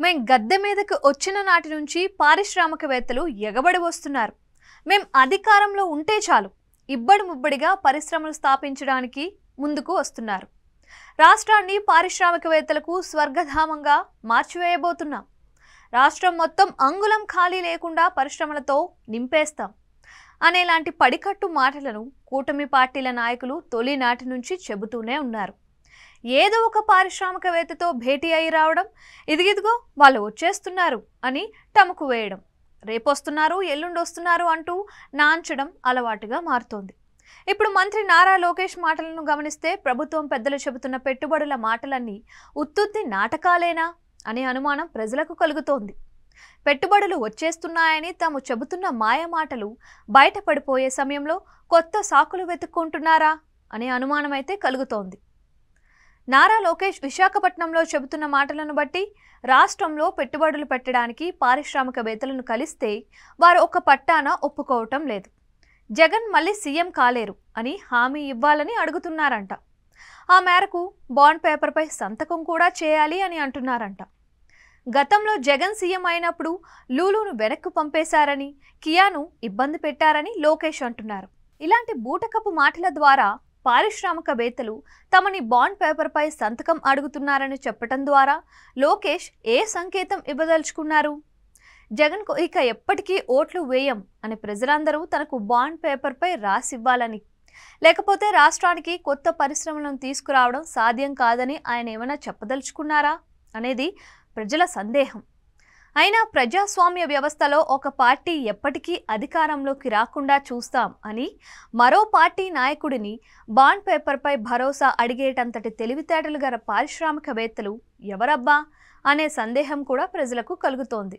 మేం గద్దె మీదకి వచ్చిన నాటి నుంచి పారిశ్రామికవేత్తలు ఎగబడి వస్తున్నారు. మేం అధికారంలో ఉంటే చాలు ఇబ్బడి ముబ్బడిగా పరిశ్రమలు స్థాపించడానికి ముందుకు వస్తున్నారు. రాష్ట్రాన్ని పారిశ్రామికవేత్తలకు స్వర్గధామంగా మార్చివేయబోతున్నాం. రాష్ట్రం మొత్తం అంగుళం ఖాళీ లేకుండా పరిశ్రమలతో నింపేస్తాం అనేలాంటి పడికట్టు మాటలను కూటమి పార్టీల నాయకులు తొలి నాటి నుంచి చెబుతూనే ఉన్నారు. ఏదో ఒక పారిశ్రామికవేత్తతో భేటీ అయి రావడం, ఇదిగిదిగో వాళ్ళు వచ్చేస్తున్నారు అని టముకు వేయడం, రేపొస్తున్నారు ఎల్లుండి వస్తున్నారు అంటూ నాంచడం అలవాటుగా మారుతోంది. ఇప్పుడు మంత్రి నారా లోకేష్ మాటలను గమనిస్తే ప్రభుత్వం పెద్దలు చెబుతున్న పెట్టుబడుల మాటలన్నీ ఉత్తుత్తి నాటకాలేనా అనే అనుమానం ప్రజలకు కలుగుతోంది. పెట్టుబడులు వచ్చేస్తున్నాయని తాము చెబుతున్న మాయ మాటలు బయటపడిపోయే సమయంలో కొత్త సాకులు వెతుక్కుంటున్నారా అనే అనుమానం అయితే కలుగుతోంది. నారా లోకేష్ విశాఖపట్నంలో చెబుతున్న మాటలను బట్టి రాష్ట్రంలో పెట్టుబడులు పెట్టడానికి పారిశ్రామికవేత్తలను కలిస్తే వారు ఒక పట్టాన ఒప్పుకోవటం లేదు. జగన్ మళ్ళీ సీఎం కాలేరు అని హామీ ఇవ్వాలని అడుగుతున్నారంట. ఆ మేరకు బాండ్ పేపర్పై సంతకం కూడా చేయాలి అని అంటున్నారంట. గతంలో జగన్ సీఎం అయినప్పుడు లూలును వెనక్కు పంపేశారని, కియాను ఇబ్బంది పెట్టారని లోకేష్ అంటున్నారు. ఇలాంటి బూటకపు మాటల ద్వారా పారిశ్రామికవేత్తలు తమని బాండ్ పేపర్పై సంతకం అడుగుతున్నారని చెప్పటం ద్వారా లోకేష్ ఏ సంకేతం ఇవ్వదలుచుకున్నారు? జగన్కు ఇక ఎప్పటికీ ఓట్లు వేయం అని ప్రజలందరూ తనకు బాండ్ పేపర్పై రాసివ్వాలని, లేకపోతే రాష్ట్రానికి కొత్త పరిశ్రమలను తీసుకురావడం సాధ్యం కాదని ఆయన ఏమైనా చెప్పదలుచుకున్నారా అనేది ప్రజల సందేహం. అయినా ప్రజాస్వామ్య వ్యవస్థలో ఒక పార్టీ ఎప్పటికీ అధికారంలోకి రాకుండా చూస్తాం అని మరో పార్టీ నాయకుడిని బాండ్ పేపర్పై భరోసా అడిగేటంతటి తెలివితేటలు గల పారిశ్రామికవేత్తలు ఎవరబ్బా అనే సందేహం కూడా ప్రజలకు కలుగుతోంది.